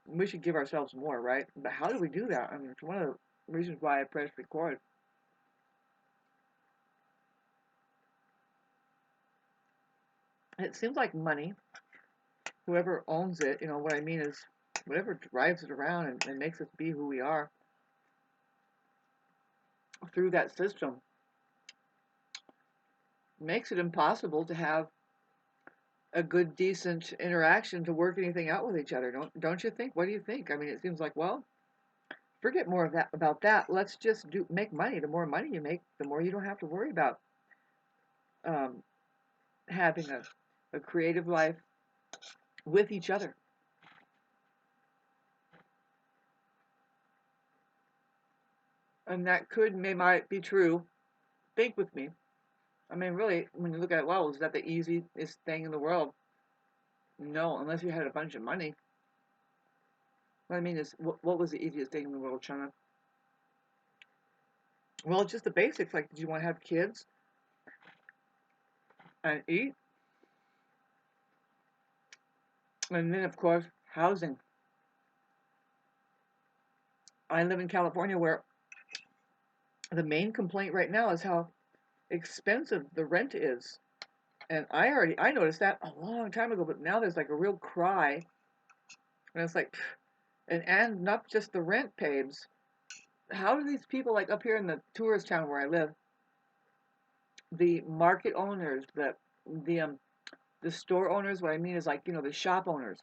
we should give ourselves more, right? But how do we do that? I mean, it's one of the reasons why I pressed record. It seems like money, whoever owns it, what I mean is whatever drives it around and makes us be who we are through that system, makes it impossible to have a good, decent interaction to work anything out with each other. Don't you think? What do you think? I mean, it seems like, well, forget more of that about that. Let's just make money. The more money you make, the more you don't have to worry about um, having a creative life with each other. And that might be true. Think with me. I mean, really, when you look at it, well, is that the easiest thing in the world? No, unless you had a bunch of money. What I mean is, what was the easiest thing in the world, China? Well, just the basics. Like, did you want to have kids and eat? And then, of course, housing. I live in California where the main complaint right now is how expensive the rent is. And I noticed that a long time ago, but now there's like a real cry. And it's like, and not just the rent paves. How do these people, like up here in the tourist town where I live, the market owners, the store owners, what I mean is like, the shop owners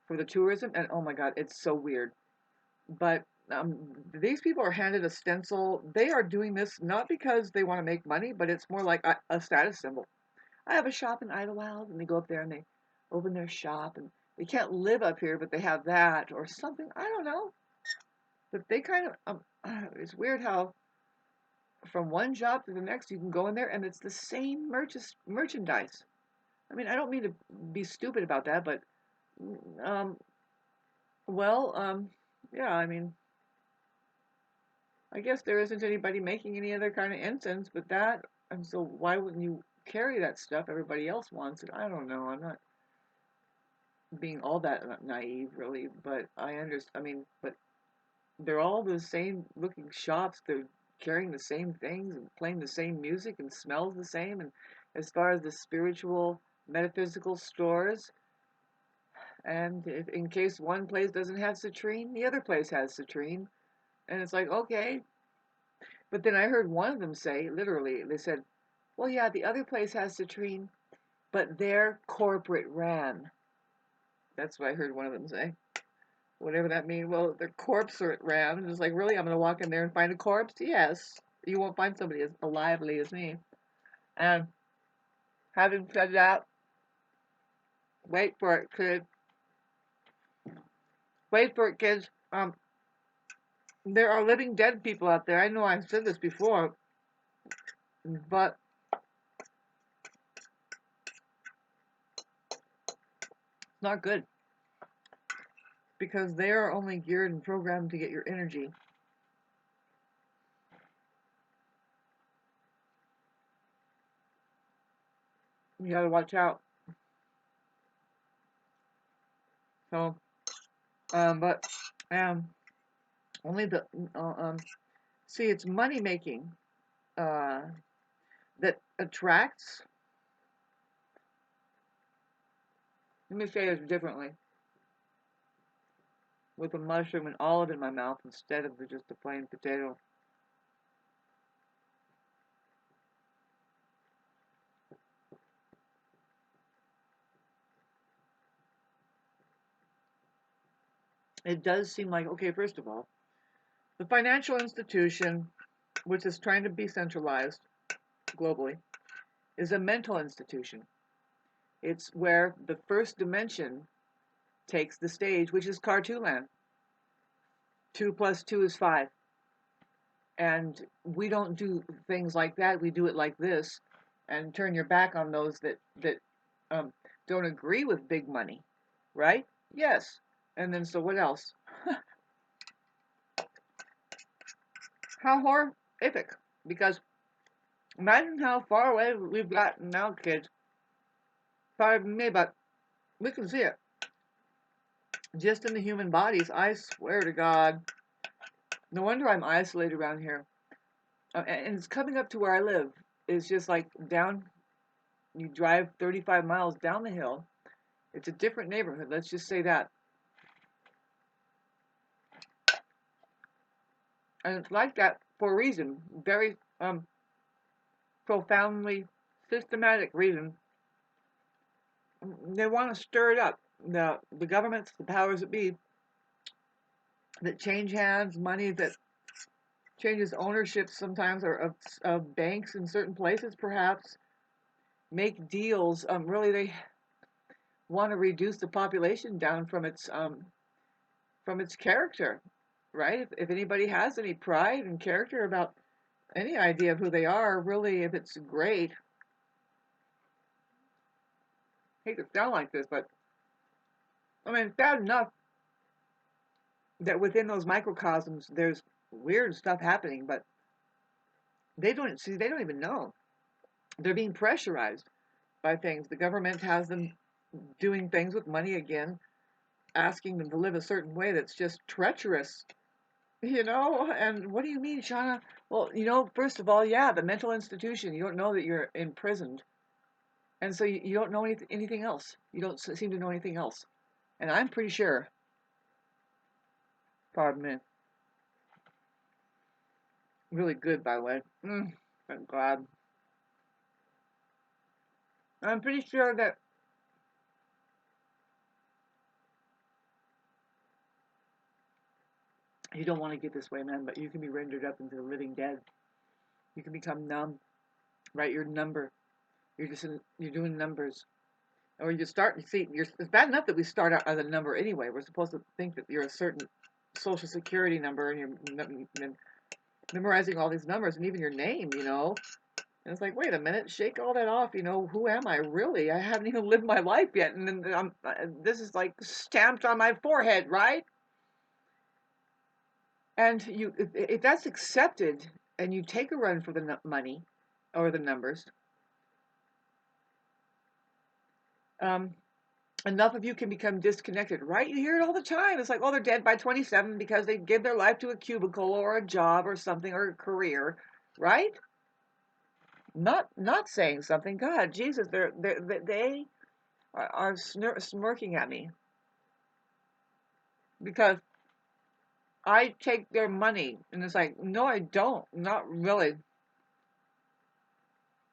for the tourism, and oh my God, it's so weird. But these people are handed a stencil. They are doing this not because they want to make money, but it's more like a status symbol. I have a shop in Idlewild, and they go up there and they open their shop, and they can't live up here, but they have that or something. I don't know. But they kind of, it's weird how from one shop to the next you can go in there and it's the same merchandise. I mean, I don't mean to be stupid about that, but um, well, yeah, I mean, I guess there isn't anybody making any other kind of incense but that, and so why wouldn't you carry that stuff? Everybody else wants it. I don't know. I'm not being all that naive, really, but I understand. I mean, but they're all the same looking shops. They're carrying the same things and playing the same music and smells the same. And as far as the spiritual, metaphysical stores, and if, in case one place doesn't have citrine, the other place has citrine. And it's like, okay. But then I heard one of them say, literally, they said, well, yeah, the other place has citrine, but they're corporate ran. That's what I heard one of them say. Whatever that means. Well, their corpse are ran. And it's like, really? I'm going to walk in there and find a corpse? Yes. You won't find somebody as lively as me. And having said that, wait for it, kid. Wait for it, kids. There are living dead people out there. I know I've said this before, but it's not good because they are only geared and programmed to get your energy. You got to watch out. So, but only the see, it's money making uh, that attracts. Let me say this differently. With a mushroom and olive in my mouth instead of just a plain potato. It does seem like, okay, first of all, the financial institution, which is trying to be centralized globally, is a mental institution. It's where the first dimension takes the stage, which is Cartoonland. 2 plus 2 is 5. And we don't do things like that. We do it like this and turn your back on those that um, don't agree with big money, right? Yes. And then so what else? How horrific. Because imagine how far away we've gotten now, kids. Pardon me, but we can see it. just in the human bodies, I swear to God. No wonder I'm isolated around here. And it's coming up to where I live. It's just like down, you drive 35 miles down the hill. It's a different neighborhood, let's just say that. And it's like that for a reason, very profoundly systematic reason. They want to stir it up. The governments, the powers that be, that change hands, money that changes ownership sometimes, or of banks in certain places, perhaps make deals. Really, they want to reduce the population down from its character, right? If anybody has any pride and character about any idea of who they are, really, if it's great. I hate to sound like this, but I mean, it's bad enough that within those microcosms there's weird stuff happening, but they don't see, they don't even know. They're being pressurized by things. The government has them doing things with money again, asking them to live a certain way that's just treacherous, you know? And what do you mean, Shauna? Well, first of all, yeah, the mental institution, you don't know that you're imprisoned. And so you don't know anything else. You don't seem to know anything else. And I'm pretty sure, pardon me, really good, by the way. Thank God. I'm pretty sure that you don't want to get this way, man, but you can be rendered up into the living dead. You can become numb, right? Your number. You're doing numbers. Or you start, see, it's bad enough that we start out as a number anyway. We're supposed to think that you're a certain social security number, and you're memorizing all these numbers and even your name. And it's like, wait a minute, shake all that off. Who am I really? I haven't even lived my life yet, and then this is like stamped on my forehead, right? And if that's accepted, and you take a run for the money or the numbers, um, enough of you can become disconnected, right? You hear it all the time. It's like, oh, they're dead by 27 because they give their life to a cubicle or a job or something or a career, right? Not saying something. God, Jesus, they are smirking at me because I take their money, and it's like, no, I don't. Not really.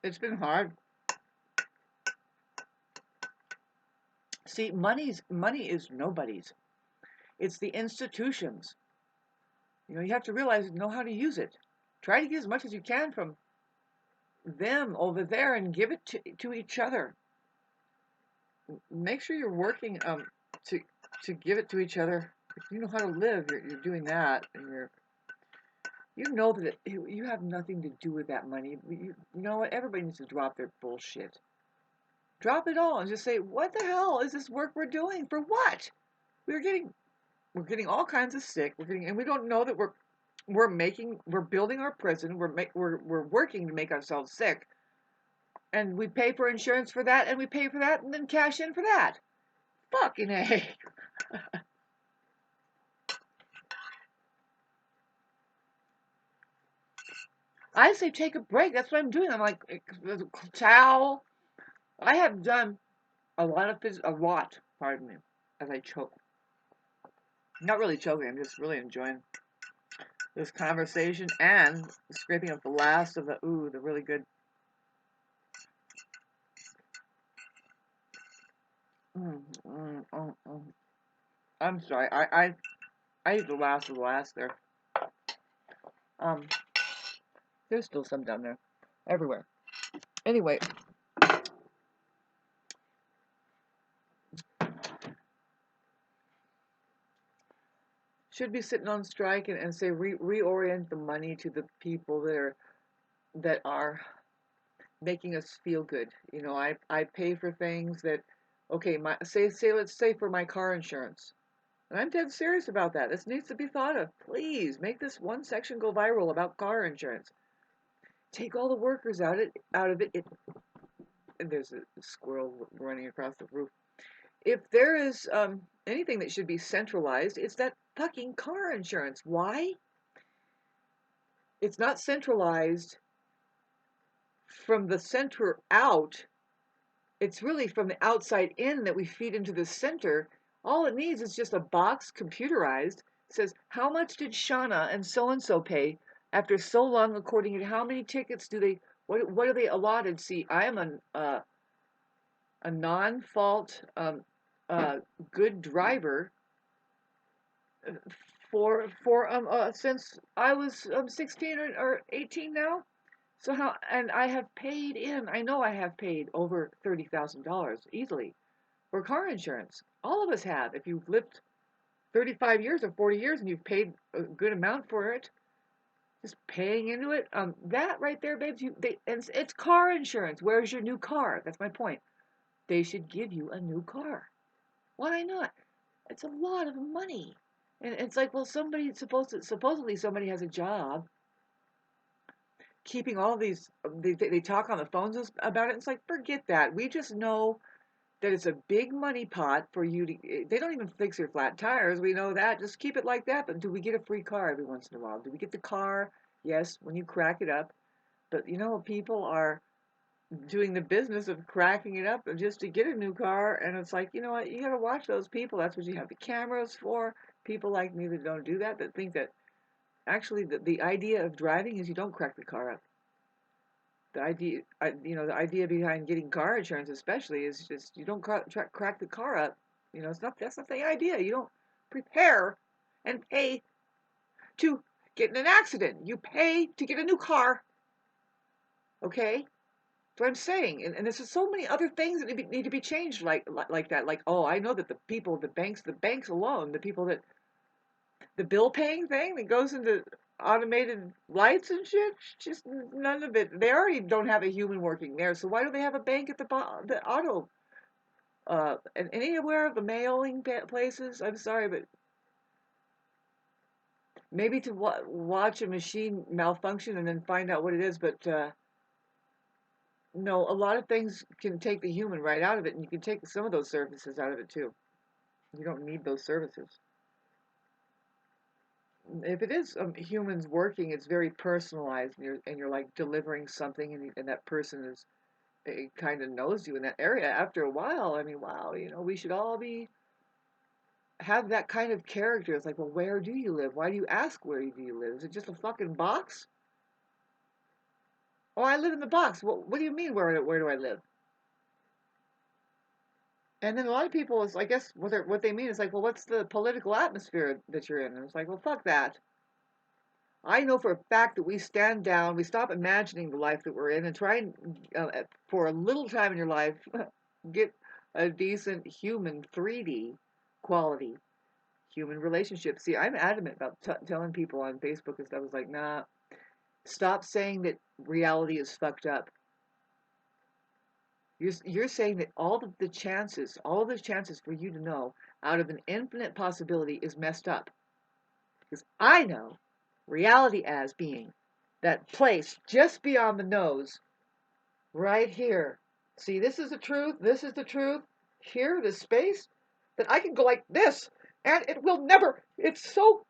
It's been hard. See, money is nobody's. It's the institutions. You have to realize, know how to use it. Try to get as much as you can from them over there and give it to each other. Make sure you're working to give it to each other. If you know how to live, you're doing that, and you know that you have nothing to do with that money. You know what? Everybody needs to drop their bullshit. Drop it all and just say, what the hell is this work we're doing? For what? We're getting all kinds of sick. And we don't know that we're building our prison. We're working to make ourselves sick. And we pay for insurance for that, and we pay for that, and then cash in for that. Fucking A. I say take a break. That's what I'm doing. I'm like, towel. I have done a lot, pardon me, as I choke. Not really choking, I'm just really enjoying this conversation and scraping up the last of the really good. I'm sorry, I ate the last of the last there. Um, there's still some down there, everywhere. Anyway, should be sitting on strike and say reorient the money to the people that are making us feel good. I pay for things that, okay, let's say for my car insurance. And I'm dead serious about that. This needs to be thought of. Please make this one section go viral about car insurance. Take all the workers out of it. And there's a squirrel running across the roof. if there is anything that should be centralized, it's that fucking car insurance. Why? It's not centralized from the center out. It's really from the outside in that we feed into the center. All it needs is just a box computerized. Says, how much did Shauna and so pay after so long, according to how many tickets do they, what are they allotted? See, I am a non-fault, good driver for since I was 16 or 18 now. So how, and I have paid in, I know I have paid over $30,000 easily for car insurance. All of us have. If you've lived 35 years or 40 years and you've paid a good amount for it, just paying into it, that right there, babes, and it's car insurance. Where's your new car? That's my point. They should give you a new car. Why not? It's a lot of money. And it's like, well, supposedly somebody has a job keeping all these, they talk on the phones about it. It's like, forget that. We just know that it's a big money pot for you to, they don't even fix your flat tires. We know that. Just keep it like that. But do we get a free car every once in a while? Do we get the car? Yes, when you crack it up. But people are doing the business of cracking it up just to get a new car. And it's like, you know what? You got to watch those people. That's what you have the cameras for. People like me that don't do that think that actually the idea of driving is you don't crack the car up. The idea, the idea behind getting car insurance, especially, is just you don't crack the car up. That's not the idea. You don't prepare and pay to get in an accident. You pay to get a new car. Okay, that's what I'm saying. And there's just so many other things that need to be changed, like that. Like, oh, I know that the banks alone, the people that the bill paying thing that goes into automated lights and shit, just none of it. They already don't have a human working there, so why do they have a bank at the auto and anywhere of the mailing places? I'm sorry, but maybe to watch a machine malfunction and then find out what it is. But no, a lot of things can take the human right out of it, and you can take some of those services out of it too. You don't need those services. If it is humans working, it's very personalized, and you're like delivering something, and that person is, it kind of knows you in that area. After a while, I mean, wow, we should all have that kind of character. It's like, well, where do you live? Why do you ask where do you live? Is it just a fucking box? Oh, I live in the box. What do you mean, where do I live? And then a lot of people is, I guess, what they mean is like, well, what's the political atmosphere that you're in? And it's like, well, fuck that. I know for a fact that we stand down, we stop imagining the life that we're in, and try and, for a little time in your life, get a decent human 3D quality human relationship. See, I'm adamant about telling people on Facebook and stuff. It's like, nah, stop saying that reality is fucked up. You're saying that all of the chances for you to know out of an infinite possibility is messed up. Because I know reality as being that place just beyond the nose, right here. See, this is the truth. This is the truth. Here, this space, that I can go like this, and it will never. It's so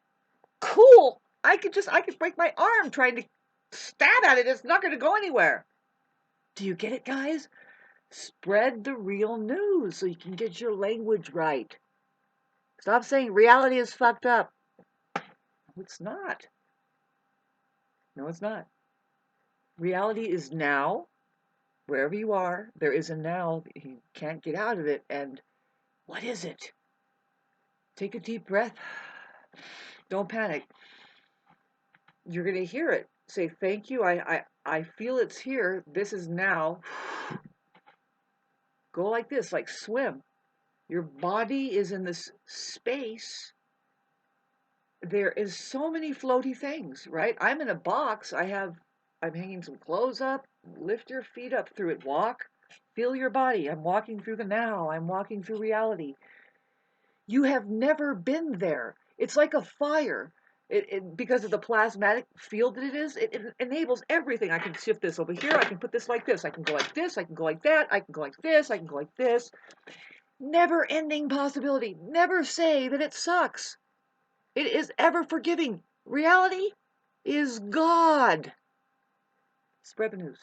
cool. I could break my arm trying to stab at it. It's not going to go anywhere. Do you get it, guys? Spread the real news so you can get your language right. Stop saying reality is fucked up. No, it's not. No, it's not. Reality is now. Wherever you are, there is a now. You can't get out of it. And what is it? Take a deep breath. Don't panic. You're going to hear it. Say, thank you. I feel it's here. This is now. Go like this, like swim. Your body is in this space. There is so many floaty things, right? I'm in a box. I'm hanging some clothes up. Lift your feet up through it. Walk. Feel your body. I'm walking through the now. I'm walking through reality. You have never been there. It's like a fire. Because of the plasmatic field that it is, it enables everything. I can shift this over here. I can put this like this. I can go like this. I can go like that. I can go like this. I can go like this. never-ending possibility. Never say that it sucks. It is ever forgiving. Reality is God. Spread the news.